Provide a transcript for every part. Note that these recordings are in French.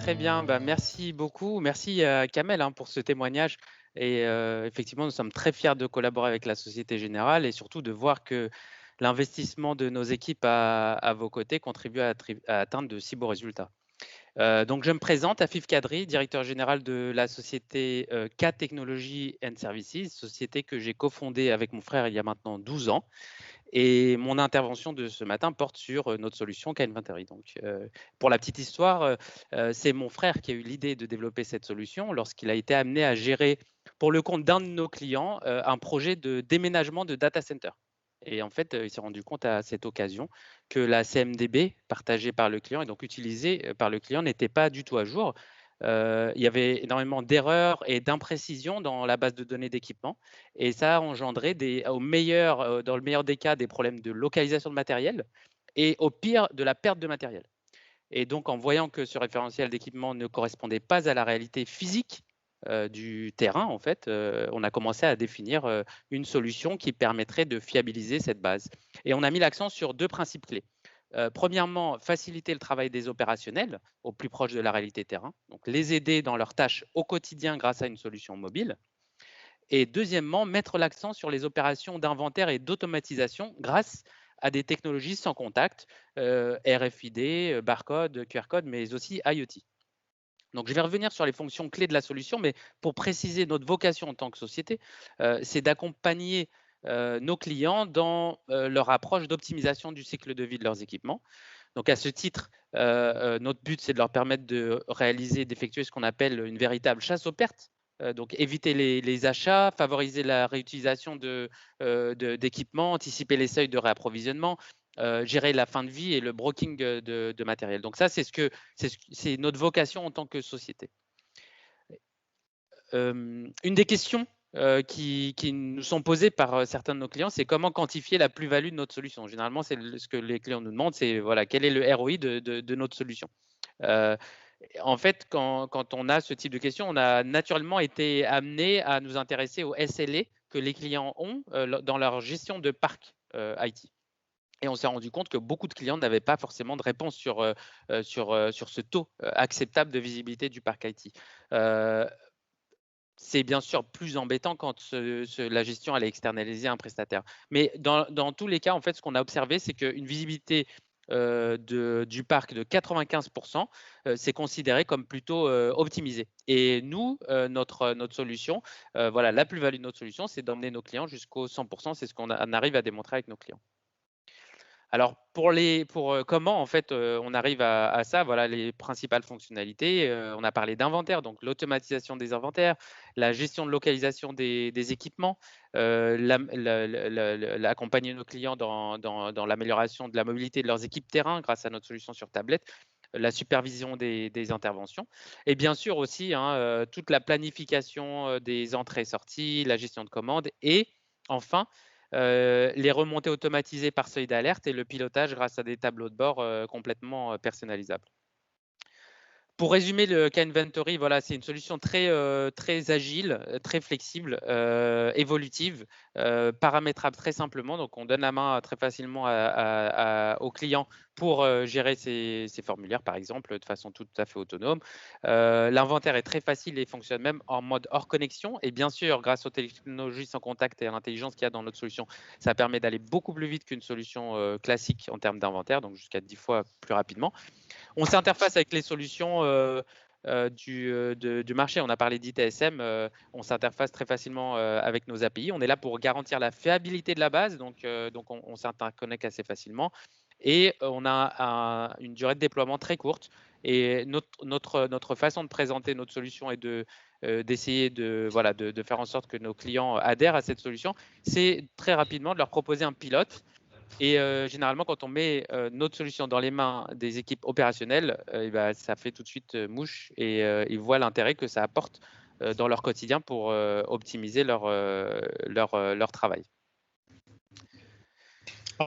très bien. Bah, merci beaucoup. Merci à Kamel pour ce témoignage. Et effectivement, nous sommes très fiers de collaborer avec la Société Générale et surtout de voir que l'investissement de nos équipes à vos côtés contribue à atteindre de si beaux résultats. Donc, je me présente, Afif Kadri, directeur général de la société K Technology and Services, société que j'ai cofondée avec mon frère il y a maintenant 12 ans. Et mon intervention de ce matin porte sur notre solution K-Inventory. Donc, pour la petite histoire, c'est mon frère qui a eu l'idée de développer cette solution lorsqu'il a été amené à gérer pour le compte d'un de nos clients un projet de déménagement de data center. Et en fait, il s'est rendu compte à cette occasion que la CMDB partagée par le client et donc utilisée par le client n'était pas du tout à jour. Il y avait énormément d'erreurs et d'imprécisions dans la base de données d'équipement et ça a engendré dans le meilleur des cas, des problèmes de localisation de matériel et au pire, de la perte de matériel. Et donc, en voyant que ce référentiel d'équipement ne correspondait pas à la réalité physique du terrain, en fait, on a commencé à définir une solution qui permettrait de fiabiliser cette base. Et on a mis l'accent sur deux principes clés. Premièrement, faciliter le travail des opérationnels au plus proche de la réalité terrain, donc les aider dans leurs tâches au quotidien grâce à une solution mobile. Et deuxièmement, mettre l'accent sur les opérations d'inventaire et d'automatisation grâce à des technologies sans contact, RFID, barcode, QR code, mais aussi IoT. Donc, je vais revenir sur les fonctions clés de la solution, mais pour préciser notre vocation en tant que société, c'est d'accompagner nos clients dans leur approche d'optimisation du cycle de vie de leurs équipements. Donc, à ce titre, notre but, c'est de leur permettre d'effectuer ce qu'on appelle une véritable chasse aux pertes. Donc, éviter les achats, favoriser la réutilisation d'équipements, anticiper les seuils de réapprovisionnement, gérer la fin de vie et le broking de matériel. Donc, ça, c'est notre vocation en tant que société. Une des questions qui nous sont posées par certains de nos clients, c'est comment quantifier la plus-value de notre solution. Généralement, c'est ce que les clients nous demandent, c'est voilà, quel est le ROI de notre solution. En fait, quand on a ce type de questions, on a naturellement été amené à nous intéresser aux SLA que les clients ont dans leur gestion de parc IT. Et on s'est rendu compte que beaucoup de clients n'avaient pas forcément de réponse sur ce taux acceptable de visibilité du parc IT. C'est bien sûr plus embêtant quand la gestion elle est externalisée à un prestataire. Mais dans tous les cas, en fait, ce qu'on a observé, c'est qu'une visibilité du parc de 95%, c'est considéré comme plutôt optimisé. Et nous, notre solution, voilà, la plus-value de notre solution, c'est d'emmener nos clients jusqu'au 100%. C'est ce qu'on arrive à démontrer avec nos clients. Alors comment en fait on arrive à ça, voilà les principales fonctionnalités. On a parlé d'inventaire, donc l'automatisation des inventaires, la gestion de localisation des équipements, accompagner nos clients dans l'amélioration de la mobilité de leurs équipes terrain grâce à notre solution sur tablette, la supervision des interventions et bien sûr aussi toute la planification des entrées-sorties, la gestion de commandes et enfin les remontées automatisées par seuil d'alerte et le pilotage grâce à des tableaux de bord complètement personnalisables. Pour résumer le K-Inventory, voilà, c'est une solution très agile, très flexible, évolutive, paramétrable très simplement. Donc, on donne la main très facilement aux clients pour gérer ces formulaires, par exemple, de façon tout à fait autonome. L'inventaire est très facile et fonctionne même en mode hors connexion. Et bien sûr, grâce aux technologies sans contact et à l'intelligence qu'il y a dans notre solution, ça permet d'aller beaucoup plus vite qu'une solution classique en termes d'inventaire, donc jusqu'à 10 fois plus rapidement. On s'interface avec les solutions du marché. On a parlé d'ITSM, on s'interface très facilement avec nos API. On est là pour garantir la fiabilité de la base, donc on s'interconnecte assez facilement. Et on a une durée de déploiement très courte. Et notre façon de présenter notre solution et d'essayer de faire en sorte que nos clients adhèrent à cette solution, c'est très rapidement de leur proposer un pilote. Et généralement, quand on met notre solution dans les mains des équipes opérationnelles, ça fait tout de suite mouche et ils voient l'intérêt que ça apporte dans leur quotidien pour optimiser leur travail.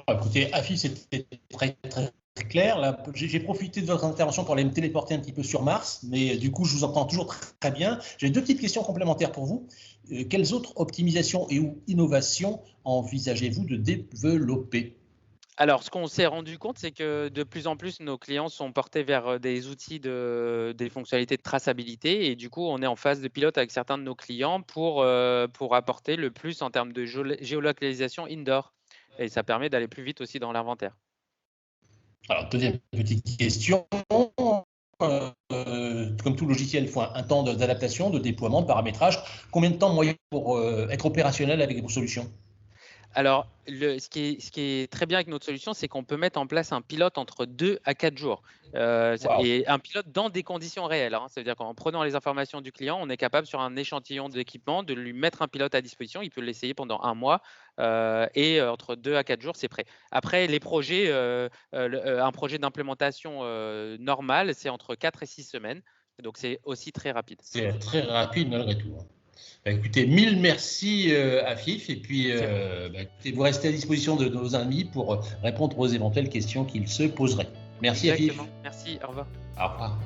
Écoutez, Afif, c'était très, très clair. J'ai profité de votre intervention pour aller me téléporter un petit peu sur Mars, mais du coup, je vous entends toujours très bien. J'ai deux petites questions complémentaires pour vous. Quelles autres optimisations et ou innovations envisagez-vous de développer ? Alors, ce qu'on s'est rendu compte, c'est que de plus en plus, nos clients sont portés vers des outils des fonctionnalités de traçabilité. Et du coup, on est en phase de pilote avec certains de nos clients pour apporter le plus en termes de géolocalisation indoor. Et ça permet d'aller plus vite aussi dans l'inventaire. Alors, deuxième petite question. Comme tout logiciel, il faut un temps d'adaptation, de déploiement, de paramétrage. Combien de temps moyen pour être opérationnel avec vos solutions? Alors, ce qui est très bien avec notre solution, c'est qu'on peut mettre en place un pilote entre 2 à 4 jours. Waouh, Et un pilote dans des conditions réelles, hein. Ça veut dire qu'en prenant les informations du client, on est capable sur un échantillon d'équipement de lui mettre un pilote à disposition. Il peut l'essayer pendant 1 mois, entre 2 à 4 jours, c'est prêt. Après les projets, un projet d'implémentation, normal, c'est entre 4 et 6 semaines. Donc c'est aussi très rapide. c'est très rapide malgré tout. Bah, écoutez, mille merci Afif, et puis Merci à vous. écoutez, vous restez à disposition de nos amis pour répondre aux éventuelles questions qu'ils se poseraient. Merci Afif, Exactement. Merci, au revoir. au revoir.